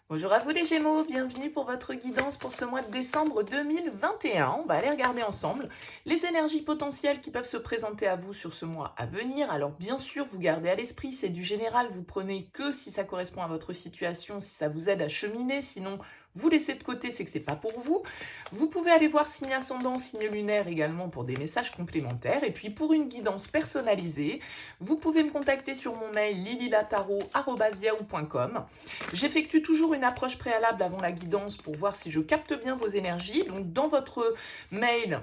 Bonjour à vous les Gémeaux, bienvenue pour votre guidance pour ce mois de décembre 2021. On va aller regarder ensemble les énergies potentielles qui peuvent se présenter à vous sur ce mois à venir. Alors bien sûr, vous gardez à l'esprit, c'est du général, vous prenez que si ça correspond à votre situation, si ça vous aide à cheminer, sinon vous laissez de côté, c'est que c'est pas pour vous. Vous pouvez aller voir signe ascendant, signe lunaire également pour des messages complémentaires. Et puis pour une guidance personnalisée, vous pouvez me contacter sur mon mail lililataro@yahoo.com. J'effectue toujours une approche préalable avant la guidance pour voir si je capte bien vos énergies. Donc dans votre mail,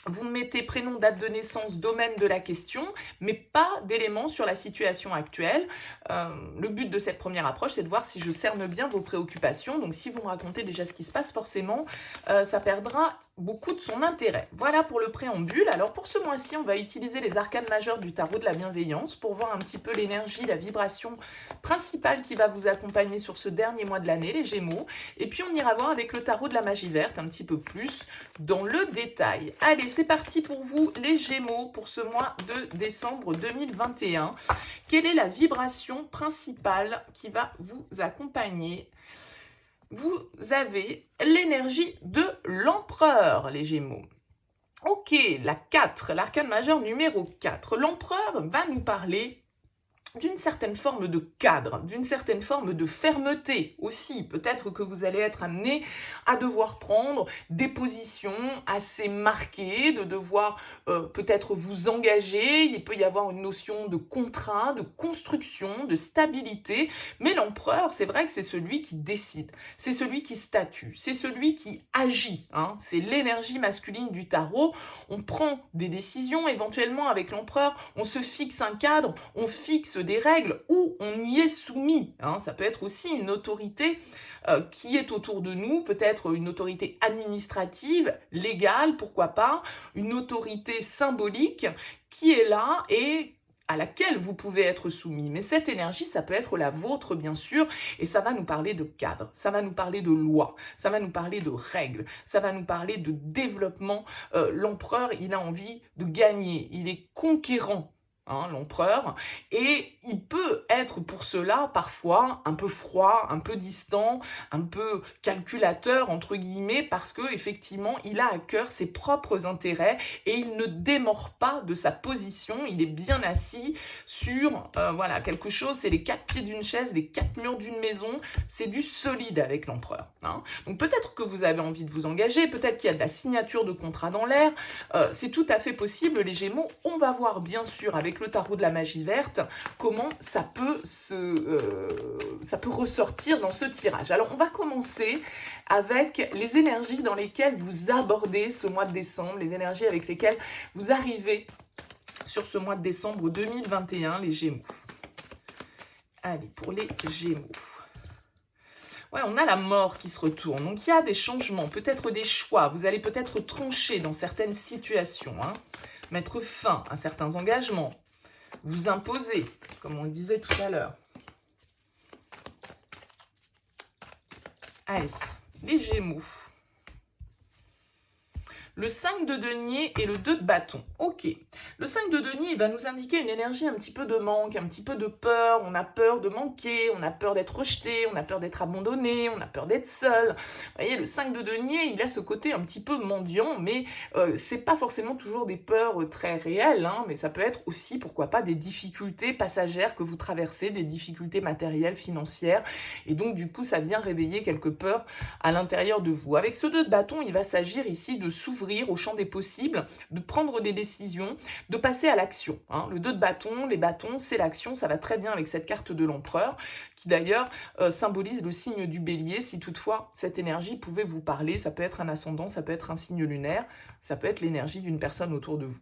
vous mettez prénom, date de naissance, domaine de la question, mais pas d'éléments sur la situation actuelle. Le but de cette première approche, c'est de voir si je cerne bien vos préoccupations. Donc si vous me racontez déjà ce qui se passe, forcément, ça perdra beaucoup de son intérêt. Voilà pour le préambule. Alors pour ce mois-ci, on va utiliser les arcanes majeures du tarot de la bienveillance pour voir un petit peu l'énergie, la vibration principale qui va vous accompagner sur ce dernier mois de l'année, les Gémeaux. Et puis on ira voir avec le tarot de la magie verte un petit peu plus dans le détail. Allez, c'est parti pour vous les Gémeaux pour ce mois de décembre 2021. Quelle est la vibration principale qui va vous accompagner ? Vous avez l'énergie de l'empereur, les Gémeaux. Ok, la 4, l'arcane majeur numéro 4. L'empereur va nous parler d'une certaine forme de cadre, d'une certaine forme de fermeté aussi. Peut-être que vous allez être amené à devoir prendre des positions assez marquées, de devoir peut-être vous engager. Il peut y avoir une notion de contrat, de construction, de stabilité. Mais l'empereur, c'est vrai que c'est celui qui décide, c'est celui qui statue, c'est celui qui agit. C'est l'énergie masculine du tarot. On prend des décisions, éventuellement avec l'empereur, on se fixe un cadre, on fixe des règles ou on y est soumis. Ça peut être aussi une autorité qui est autour de nous, peut-être une autorité administrative, légale, pourquoi pas, une autorité symbolique qui est là et à laquelle vous pouvez être soumis. Mais cette énergie, ça peut être la vôtre, bien sûr, et ça va nous parler de cadre, ça va nous parler de loi, ça va nous parler de règles, ça va nous parler de développement. L'empereur, il a envie de gagner, il est conquérant. L'empereur, et il peut être pour cela parfois un peu froid, un peu distant, un peu calculateur entre guillemets, parce que effectivement il a à cœur ses propres intérêts et il ne démord pas de sa position, il est bien assis sur voilà quelque chose, c'est les 4 pieds d'une chaise, les 4 murs d'une maison, c'est du solide avec l'empereur. Donc peut-être que vous avez envie de vous engager, peut-être qu'il y a de la signature de contrat dans l'air, c'est tout à fait possible les Gémeaux. On va voir bien sûr avec le tarot de la magie verte comment ça peut ressortir dans ce tirage. Alors on va commencer avec les énergies dans lesquelles vous abordez ce mois de décembre, les énergies avec lesquelles vous arrivez sur ce mois de décembre 2021, les Gémeaux. Allez, pour les Gémeaux. Ouais, on a la mort qui se retourne. Donc, il y a des changements, peut-être des choix. Vous allez peut-être trancher dans certaines situations, mettre fin à certains engagements, vous imposer, comme on le disait tout à l'heure. Allez, les Gémeaux. Le 5 de denier et le 2 de bâton. Ok. Le 5 de denier, il va nous indiquer une énergie un petit peu de manque, un petit peu de peur. On a peur de manquer, on a peur d'être rejeté, on a peur d'être abandonné, on a peur d'être seul. Vous voyez, le 5 de denier, il a ce côté un petit peu mendiant, mais c'est pas forcément toujours des peurs très réelles, mais ça peut être aussi, pourquoi pas, des difficultés passagères que vous traversez, des difficultés matérielles, financières. Et donc, du coup, ça vient réveiller quelques peurs à l'intérieur de vous. Avec ce 2 de bâton, il va s'agir ici de s'ouvrir au champ des possibles, de prendre des décisions, de passer à l'action. Le 2 de bâton, les bâtons, c'est l'action, ça va très bien avec cette carte de l'empereur, qui d'ailleurs symbolise le signe du bélier, si toutefois cette énergie pouvait vous parler, ça peut être un ascendant, ça peut être un signe lunaire, ça peut être l'énergie d'une personne autour de vous.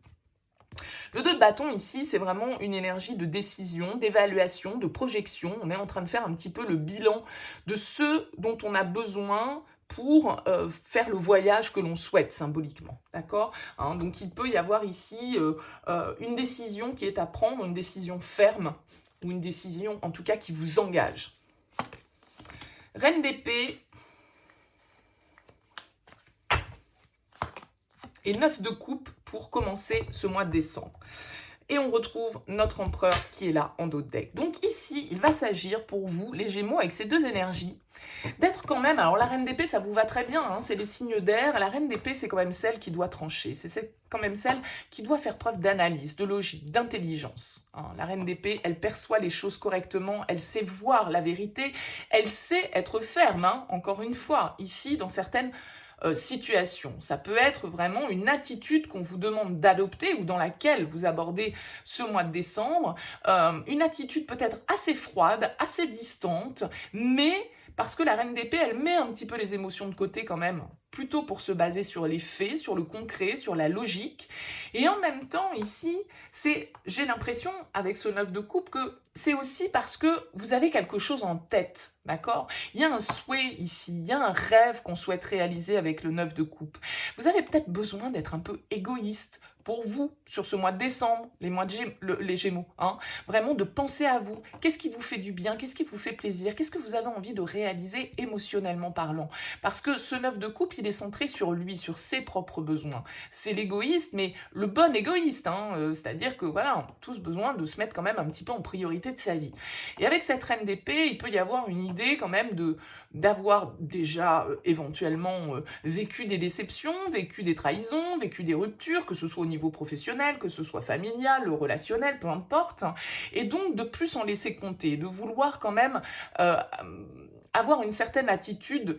Le 2 de bâton ici, c'est vraiment une énergie de décision, d'évaluation, de projection. On est en train de faire un petit peu le bilan de ce dont on a besoin pour faire le voyage que l'on souhaite symboliquement, d'accord ? Donc il peut y avoir ici une décision qui est à prendre, une décision ferme, ou une décision en tout cas qui vous engage. Reine d'épée et 9 de coupe pour commencer ce mois de décembre. Et on retrouve notre empereur qui est là en dos de deck. Donc ici, il va s'agir pour vous, les Gémeaux, avec ces deux énergies, d'être quand même... Alors la reine d'épée, ça vous va très bien, hein, c'est les signes d'air. La reine d'épée, c'est quand même celle qui doit trancher. C'est quand même celle qui doit faire preuve d'analyse, de logique, d'intelligence. Hein. La reine d'épée, elle perçoit les choses correctement, elle sait voir la vérité, elle sait être ferme, hein, encore une fois, ici, dans certaines... situation. Ça peut être vraiment une attitude qu'on vous demande d'adopter ou dans laquelle vous abordez ce mois de décembre. Une attitude peut-être assez froide, assez distante, mais parce que la reine d'épée, elle met un petit peu les émotions de côté quand même, plutôt pour se baser sur les faits, sur le concret, sur la logique. Et en même temps, ici, j'ai l'impression, avec ce 9 de coupe, que c'est aussi parce que vous avez quelque chose en tête, d'accord? Il y a un souhait ici, il y a un rêve qu'on souhaite réaliser avec le 9 de coupe. Vous avez peut-être besoin d'être un peu égoïste pour vous, sur ce mois de décembre, les Gémeaux, hein, vraiment de penser à vous. Qu'est-ce qui vous fait du bien? Qu'est-ce qui vous fait plaisir? Qu'est-ce que vous avez envie de réaliser émotionnellement parlant? Parce que ce 9 de coupe, il est centré sur lui, sur ses propres besoins. C'est l'égoïste, mais le bon égoïste, hein, c'est-à-dire que voilà, on a tous besoin de se mettre quand même un petit peu en priorité de sa vie. Et avec cette reine d'épée, il peut y avoir une idée quand même d'avoir déjà éventuellement vécu des déceptions, vécu des trahisons, vécu des ruptures, que ce soit au niveau professionnel, que ce soit familial, relationnel, peu importe, et donc de plus en laisser compter, de vouloir quand même avoir une certaine attitude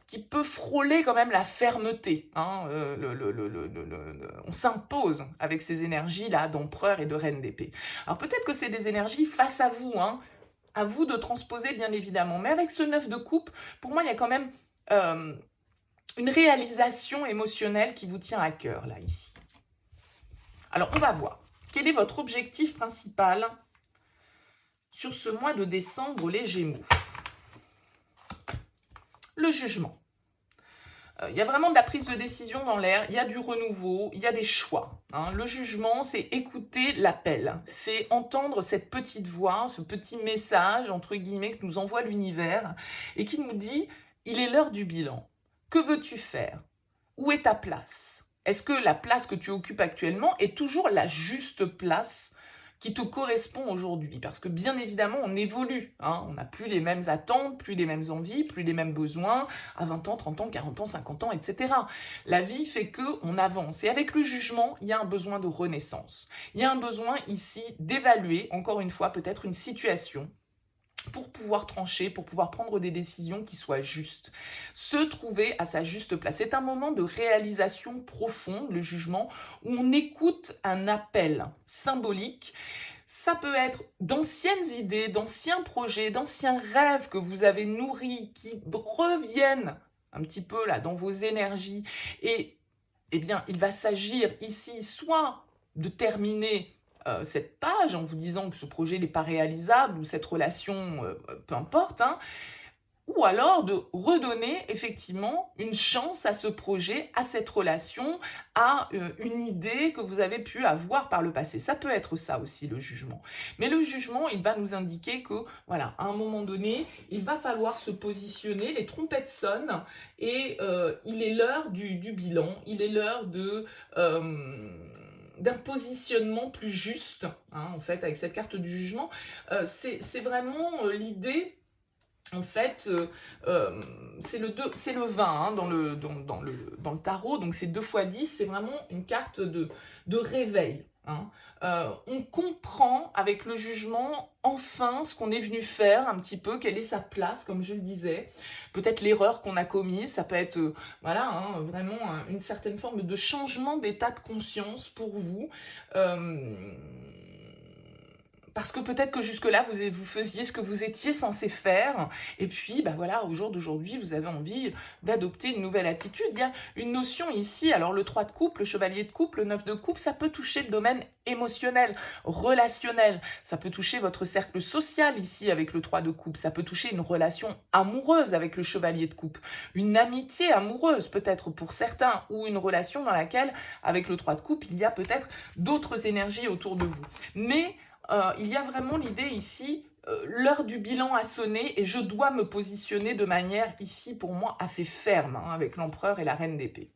qui peut frôler quand même la fermeté. Hein, on s'impose avec ces énergies-là d'empereur et de reine d'épée. Alors peut-être que c'est des énergies face à vous, hein, à vous de transposer bien évidemment, mais avec ce 9 de coupe, pour moi il y a quand même une réalisation émotionnelle qui vous tient à cœur, là, ici. Alors, on va voir. Quel est votre objectif principal sur ce mois de décembre, les Gémeaux? Le jugement. Il y a vraiment de la prise de décision dans l'air, il y a du renouveau, il y a des choix. Hein. Le jugement, c'est écouter l'appel, c'est entendre cette petite voix, ce petit message, entre guillemets, que nous envoie l'univers et qui nous dit « il est l'heure du bilan ». Que veux-tu faire? Où est ta place? Est-ce que la place que tu occupes actuellement est toujours la juste place qui te correspond aujourd'hui? Parce que bien évidemment, on évolue. Hein, on n'a plus les mêmes attentes, plus les mêmes envies, plus les mêmes besoins à 20 ans, 30 ans, 40 ans, 50 ans, etc. La vie fait qu'on avance. Et avec le jugement, il y a un besoin de renaissance. Il y a un besoin ici d'évaluer, encore une fois, peut-être une situation pour pouvoir trancher, pour pouvoir prendre des décisions qui soient justes. Se trouver à sa juste place. C'est un moment de réalisation profonde, le jugement, où on écoute un appel symbolique. Ça peut être d'anciennes idées, d'anciens projets, d'anciens rêves que vous avez nourris, qui reviennent un petit peu là dans vos énergies. Et eh bien, il va s'agir ici soit de terminer cette page en vous disant que ce projet n'est pas réalisable ou cette relation, peu importe, hein, ou alors de redonner effectivement une chance à ce projet, à cette relation, à une idée que vous avez pu avoir par le passé. Ça peut être ça aussi, le jugement. Mais le jugement, il va nous indiquer que, voilà, à un moment donné, il va falloir se positionner, les trompettes sonnent, et il est l'heure du bilan, il est l'heure d'un positionnement plus juste, hein, en fait, avec cette carte du jugement. C'est vraiment l'idée, en fait, c'est le 20 hein, dans le tarot, donc c'est 2 x 10, c'est vraiment une carte de réveil. Hein. On comprend avec le jugement enfin ce qu'on est venu faire un petit peu, quelle est sa place, comme je le disais, peut-être l'erreur qu'on a commise, ça peut être voilà, hein, vraiment une certaine forme de changement d'état de conscience pour vous. Parce que peut-être que jusque-là, vous faisiez ce que vous étiez censé faire, et puis, bah voilà, au jour d'aujourd'hui, vous avez envie d'adopter une nouvelle attitude. Il y a une notion ici, alors le 3 de coupe, le chevalier de coupe, le 9 de coupe, ça peut toucher le domaine émotionnel, relationnel, ça peut toucher votre cercle social ici avec le 3 de coupe, ça peut toucher une relation amoureuse avec le chevalier de coupe, une amitié amoureuse peut-être pour certains, ou une relation dans laquelle, avec le 3 de coupe, il y a peut-être d'autres énergies autour de vous. Mais il y a vraiment l'idée ici, l'heure du bilan a sonné et je dois me positionner de manière ici pour moi assez ferme hein, avec l'empereur et la reine d'épée.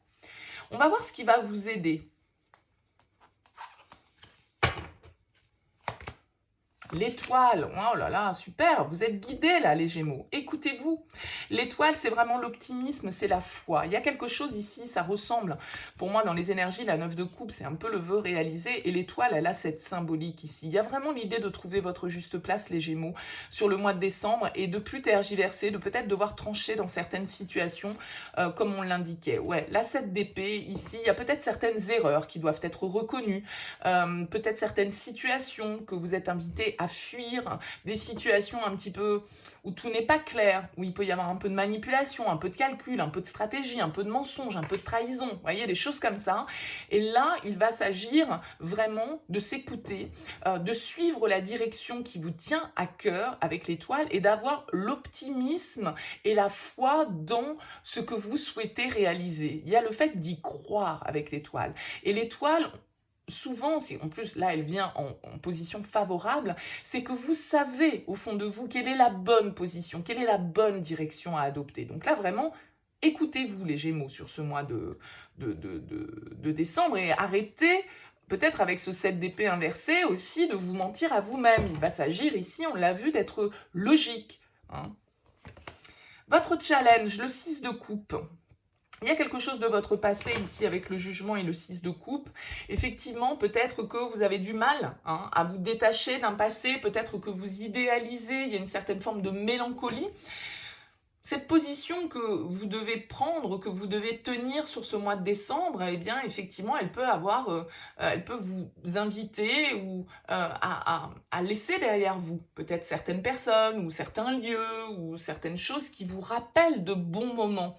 On va voir ce qui va vous aider. L'étoile, oh là là, super, vous êtes guidés là les Gémeaux, écoutez-vous. L'étoile, c'est vraiment l'optimisme, c'est la foi. Il y a quelque chose ici, ça ressemble, pour moi dans les énergies, la 9 de coupe, c'est un peu le vœu réalisé, et l'étoile, elle a cette symbolique ici. Il y a vraiment l'idée de trouver votre juste place les Gémeaux sur le mois de décembre, et de plus tergiverser, de peut-être devoir trancher dans certaines situations, comme on l'indiquait. Ouais, la 7 d'épée, ici, il y a peut-être certaines erreurs qui doivent être reconnues, peut-être certaines situations que vous êtes invités à fuir, des situations un petit peu où tout n'est pas clair, où il peut y avoir un peu de manipulation, un peu de calcul, un peu de stratégie, un peu de mensonge, un peu de trahison, vous voyez, des choses comme ça. Et là, il va s'agir vraiment de s'écouter, de suivre la direction qui vous tient à cœur avec l'étoile et d'avoir l'optimisme et la foi dans ce que vous souhaitez réaliser. Il y a le fait d'y croire avec l'étoile. Et l'étoile, souvent, en plus là elle vient en position favorable, c'est que vous savez au fond de vous quelle est la bonne position, quelle est la bonne direction à adopter. Donc là vraiment, écoutez-vous les Gémeaux sur ce mois de décembre et arrêtez peut-être avec ce 7 d'épée inversé aussi de vous mentir à vous-même. Il va s'agir ici, on l'a vu, d'être logique. Hein. Votre challenge, le 6 de coupe. Il y a quelque chose de votre passé ici avec le jugement et le 6 de coupe. Effectivement, peut-être que vous avez du mal à vous détacher d'un passé, peut-être que vous idéalisez, il y a une certaine forme de mélancolie. Cette position que vous devez prendre, que vous devez tenir sur ce mois de décembre, eh bien, effectivement, elle peut vous inviter ou à laisser derrière vous peut-être certaines personnes ou certains lieux ou certaines choses qui vous rappellent de bons moments.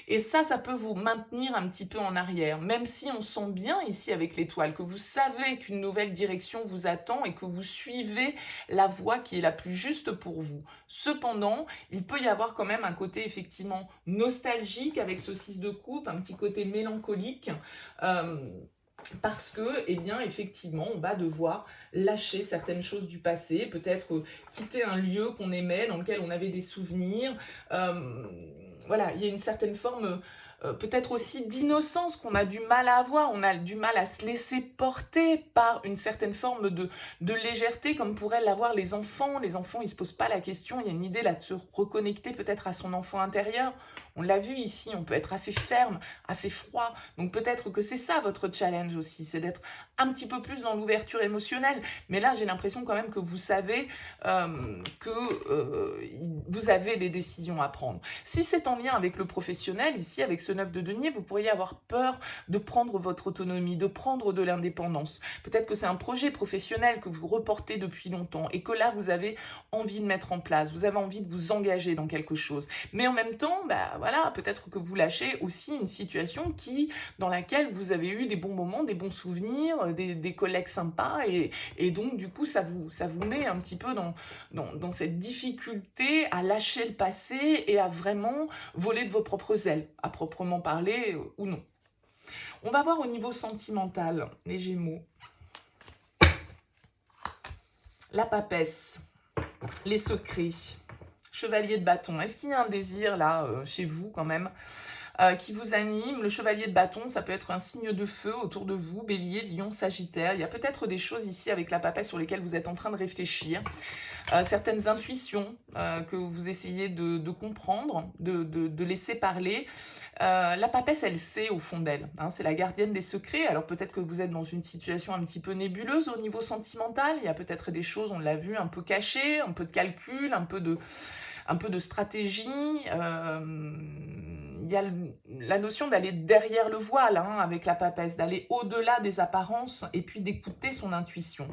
Et ça peut vous maintenir un petit peu en arrière, même si on sent bien ici avec l'étoile que vous savez qu'une nouvelle direction vous attend et que vous suivez la voie qui est la plus juste pour vous. Cependant, il peut y avoir quand même un côté effectivement nostalgique avec ce 6 de coupe, un petit côté mélancolique, parce que, eh bien, effectivement, on va devoir lâcher certaines choses du passé, peut-être quitter un lieu qu'on aimait, dans lequel on avait des souvenirs. Voilà, il y a une certaine forme, peut-être aussi d'innocence qu'on a du mal à avoir. On a du mal à se laisser porter par une certaine forme de légèreté, comme pourraient l'avoir les enfants. Les enfants, ils ne se posent pas la question. Il y a une idée là de se reconnecter peut-être à son enfant intérieur. On l'a vu ici, on peut être assez ferme, assez froid. Donc peut-être que c'est ça votre challenge aussi, c'est d'être un petit peu plus dans l'ouverture émotionnelle. Mais là, j'ai l'impression quand même que vous savez que vous avez des décisions à prendre. Si c'est en lien avec le professionnel, ici, avec ce 9 de denier, vous pourriez avoir peur de prendre votre autonomie, de prendre de l'indépendance. Peut-être que c'est un projet professionnel que vous reportez depuis longtemps et que là, vous avez envie de mettre en place, vous avez envie de vous engager dans quelque chose. Mais en même temps, voilà, peut-être que vous lâchez aussi une situation dans laquelle vous avez eu des bons moments, des bons souvenirs, des collègues sympas, et donc du coup ça vous met un petit peu dans cette difficulté à lâcher le passé et à vraiment voler de vos propres ailes, à proprement parler ou non. On va voir au niveau sentimental, les Gémeaux. La papesse, les secrets. Chevalier de bâton, est-ce qu'il y a un désir là chez vous quand même qui vous anime? Le chevalier de bâton, ça peut être un signe de feu autour de vous, bélier, lion, sagittaire. Il y a peut-être des choses ici avec la papesse sur lesquelles vous êtes en train de réfléchir. Certaines intuitions que vous essayez de comprendre, de laisser parler. La papesse, elle sait au fond d'elle. Hein, c'est la gardienne des secrets. Alors peut-être que vous êtes dans une situation un petit peu nébuleuse au niveau sentimental. Il y a peut-être des choses, on l'a vu, un peu cachées, un peu de calcul, un peu de stratégie. Il y a la notion d'aller derrière le voile avec la papesse, d'aller au-delà des apparences et puis d'écouter son intuition.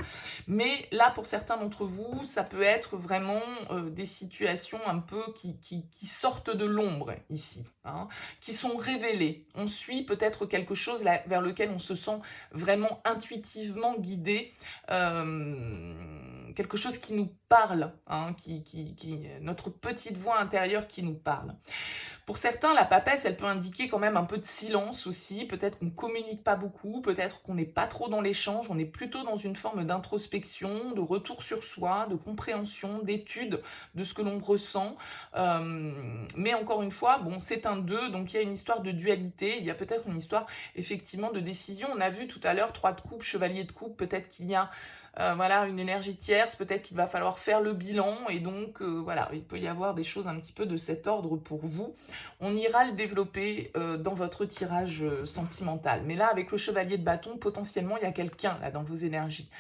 Mais là, pour certains d'entre vous, ça peut être vraiment des situations un peu qui sortent de l'ombre ici, qui sont révélées. On suit peut-être quelque chose là, vers lequel on se sent vraiment intuitivement guidé, quelque chose qui nous parle, hein, notre petite voix intérieure qui nous parle. Pour certains, la papesse, elle peut indiquer quand même un peu de silence aussi. Peut-être qu'on ne communique pas beaucoup, peut-être qu'on n'est pas trop dans l'échange, on est plutôt dans une forme d'introspection, de retour sur soi, de compréhension, d'étude de ce que l'on ressent. Mais encore une fois, bon, c'est un 2, donc il y a une histoire de dualité, il y a peut-être une histoire effectivement de décision. On a vu tout à l'heure 3 de coupe, chevalier de coupe, peut-être qu'il y a voilà, une énergie tierce, peut-être qu'il va falloir faire le bilan, et donc voilà, il peut y avoir des choses un petit peu de cet ordre pour vous. On ira le développer dans votre tirage sentimental. Mais là, avec le chevalier de bâton, potentiellement, il y a quelqu'un là dans vos énergies.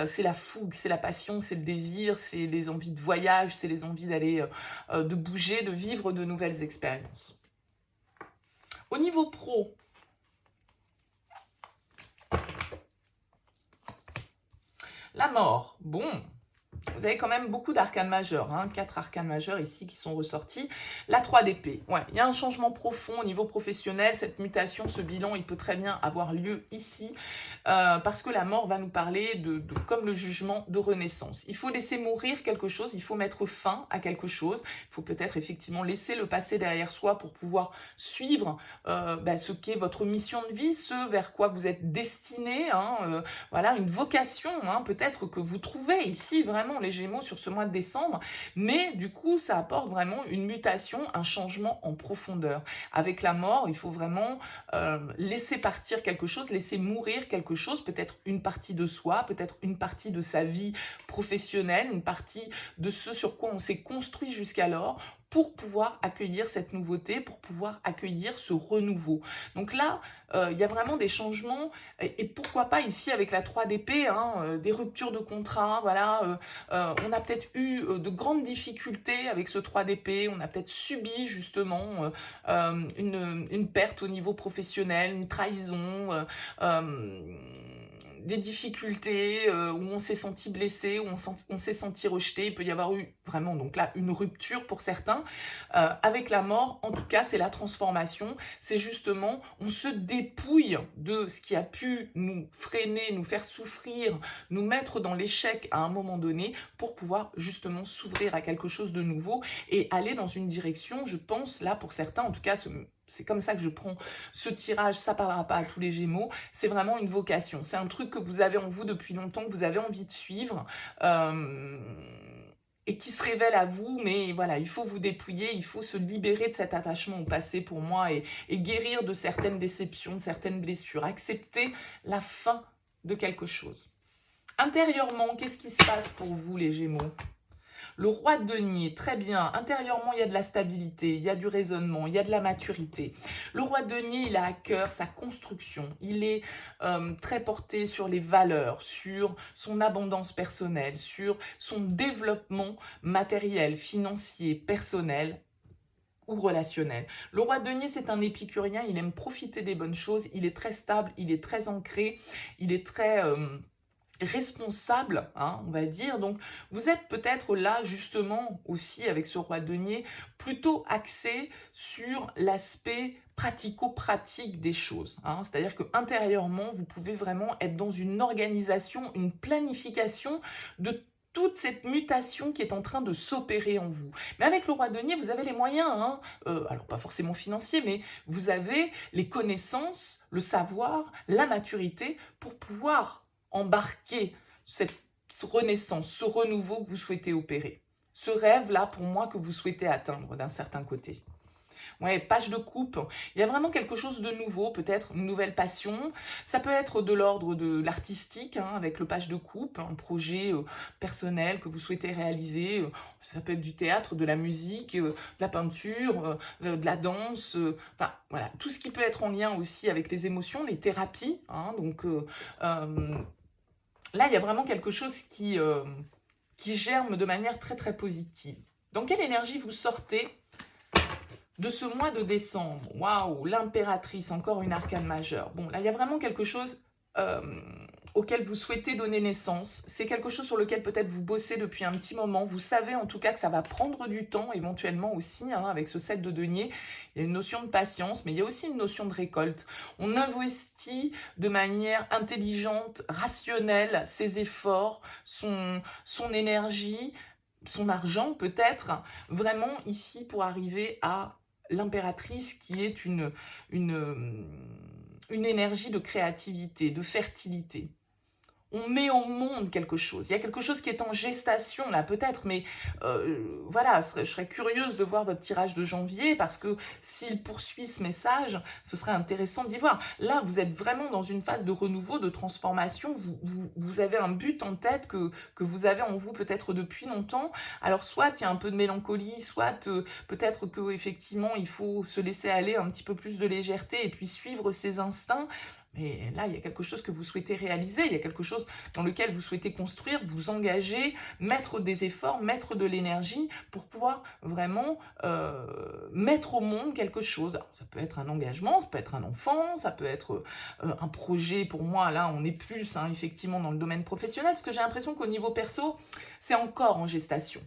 C'est la fougue, c'est la passion, c'est le désir, c'est les envies de voyage, c'est les envies d'aller, de bouger, de vivre de nouvelles expériences. Au niveau pro, la mort, bon, vous avez quand même beaucoup d'arcanes majeurs, hein, 4 arcanes majeurs ici qui sont ressortis. La 3 d'épée, ouais, il y a un changement profond au niveau professionnel, cette mutation, ce bilan, il peut très bien avoir lieu ici, parce que la mort va nous parler comme le jugement de renaissance. Il faut laisser mourir quelque chose, il faut mettre fin à quelque chose, il faut peut-être effectivement laisser le passé derrière soi pour pouvoir suivre ce qu'est votre mission de vie, ce vers quoi vous êtes destiné, hein, voilà, une vocation, hein, peut-être que vous trouvez ici vraiment les Gémeaux sur ce mois de décembre, mais du coup ça apporte vraiment une mutation, un changement en profondeur. Avec la mort, il faut vraiment laisser partir quelque chose, laisser mourir quelque chose, peut-être une partie de soi, peut-être une partie de sa vie professionnelle, une partie de ce sur quoi on s'est construit jusqu'alors, pour pouvoir accueillir cette nouveauté, pour pouvoir accueillir ce renouveau. Donc là, il y a vraiment des changements, et pourquoi pas ici avec la 3 d'épée, hein, des ruptures de contrat, voilà, on a peut-être eu de grandes difficultés avec ce 3 d'épée, on a peut-être subi justement une perte au niveau professionnel, une trahison, des difficultés où on s'est senti blessé, où on s'est senti rejeté. Il peut y avoir eu vraiment donc là une rupture pour certains. Avec la mort, en tout cas, c'est la transformation. C'est justement, on se dépouille de ce qui a pu nous freiner, nous faire souffrir, nous mettre dans l'échec à un moment donné pour pouvoir justement s'ouvrir à quelque chose de nouveau et aller dans une direction, je pense, là pour certains, en tout cas, c'est comme ça que je prends ce tirage, ça parlera pas à tous les Gémeaux, c'est vraiment une vocation, c'est un truc que vous avez en vous depuis longtemps, que vous avez envie de suivre, et qui se révèle à vous, mais voilà, il faut vous dépouiller, il faut se libérer de cet attachement au passé pour moi, et guérir de certaines déceptions, de certaines blessures, accepter la fin de quelque chose. Intérieurement, qu'est-ce qui se passe pour vous les Gémeaux ? Le roi de denier, très bien. Intérieurement, il y a de la stabilité, il y a du raisonnement, il y a de la maturité. Le roi de denier, il a à cœur sa construction. Il est très porté sur les valeurs, sur son abondance personnelle, sur son développement matériel, financier, personnel ou relationnel. Le roi de denier, c'est un épicurien, il aime profiter des bonnes choses, il est très stable, il est très ancré, il est très responsable, hein, on va dire. Donc, vous êtes peut-être là, justement, aussi, avec ce roi de denier, plutôt axé sur l'aspect pratico-pratique des choses. Hein. C'est-à-dire qu'intérieurement, vous pouvez vraiment être dans une organisation, une planification de toute cette mutation qui est en train de s'opérer en vous. Mais avec le roi de denier, vous avez les moyens, hein, alors pas forcément financiers, mais vous avez les connaissances, le savoir, la maturité pour pouvoir embarquer cette renaissance, ce renouveau que vous souhaitez opérer. Ce rêve-là, pour moi, que vous souhaitez atteindre d'un certain côté. Ouais, page de coupe, il y a vraiment quelque chose de nouveau, peut-être une nouvelle passion. Ça peut être de l'ordre de l'artistique, hein, avec le page de coupe, un projet personnel que vous souhaitez réaliser. Ça peut être du théâtre, de la musique, de la peinture, de la danse. Enfin, voilà, tout ce qui peut être en lien aussi avec les émotions, les thérapies. Hein, donc, là, il y a vraiment quelque chose qui germe de manière très, très positive. Dans quelle énergie vous sortez de ce mois de décembre? Waouh, l'impératrice, encore une arcane majeure. Bon, là, il y a vraiment quelque chose auquel vous souhaitez donner naissance. C'est quelque chose sur lequel peut-être vous bossez depuis un petit moment. Vous savez en tout cas que ça va prendre du temps, éventuellement aussi, hein, avec ce 7 de denier. Il y a une notion de patience, mais il y a aussi une notion de récolte. On investit de manière intelligente, rationnelle, ses efforts, son énergie, son argent peut-être vraiment ici pour arriver à l'impératrice qui est une énergie de créativité, de fertilité. On met au monde quelque chose. Il y a quelque chose qui est en gestation là peut-être, mais voilà, je serais curieuse de voir votre tirage de janvier parce que s'il poursuit ce message, ce serait intéressant d'y voir. Là, vous êtes vraiment dans une phase de renouveau, de transformation. Vous avez un but en tête que vous avez en vous peut-être depuis longtemps. Alors soit il y a un peu de mélancolie, soit peut-être que effectivement il faut se laisser aller un petit peu plus de légèreté et puis suivre ses instincts. Mais là, il y a quelque chose que vous souhaitez réaliser, il y a quelque chose dans lequel vous souhaitez construire, vous engager, mettre des efforts, mettre de l'énergie pour pouvoir vraiment mettre au monde quelque chose. Alors, ça peut être un engagement, ça peut être un enfant, ça peut être un projet. Pour moi, là, on est plus effectivement dans le domaine professionnel, parce que j'ai l'impression qu'au niveau perso, c'est encore en gestation.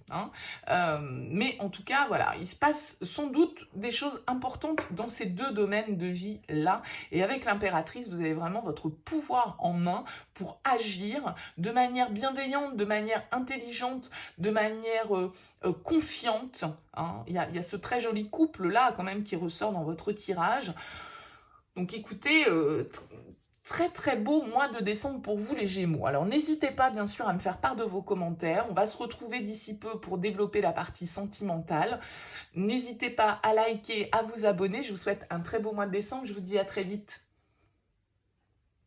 Mais en tout cas, voilà, il se passe sans doute des choses importantes dans ces deux domaines de vie-là. Et avec l'impératrice, vous avez vraiment votre pouvoir en main pour agir de manière bienveillante, de manière intelligente, de manière confiante. Il y a ce très joli couple-là quand même qui ressort dans votre tirage. Donc écoutez, très très beau mois de décembre pour vous les Gémeaux. Alors n'hésitez pas bien sûr à me faire part de vos commentaires. On va se retrouver d'ici peu pour développer la partie sentimentale. N'hésitez pas à liker, à vous abonner. Je vous souhaite un très beau mois de décembre. Je vous dis à très vite.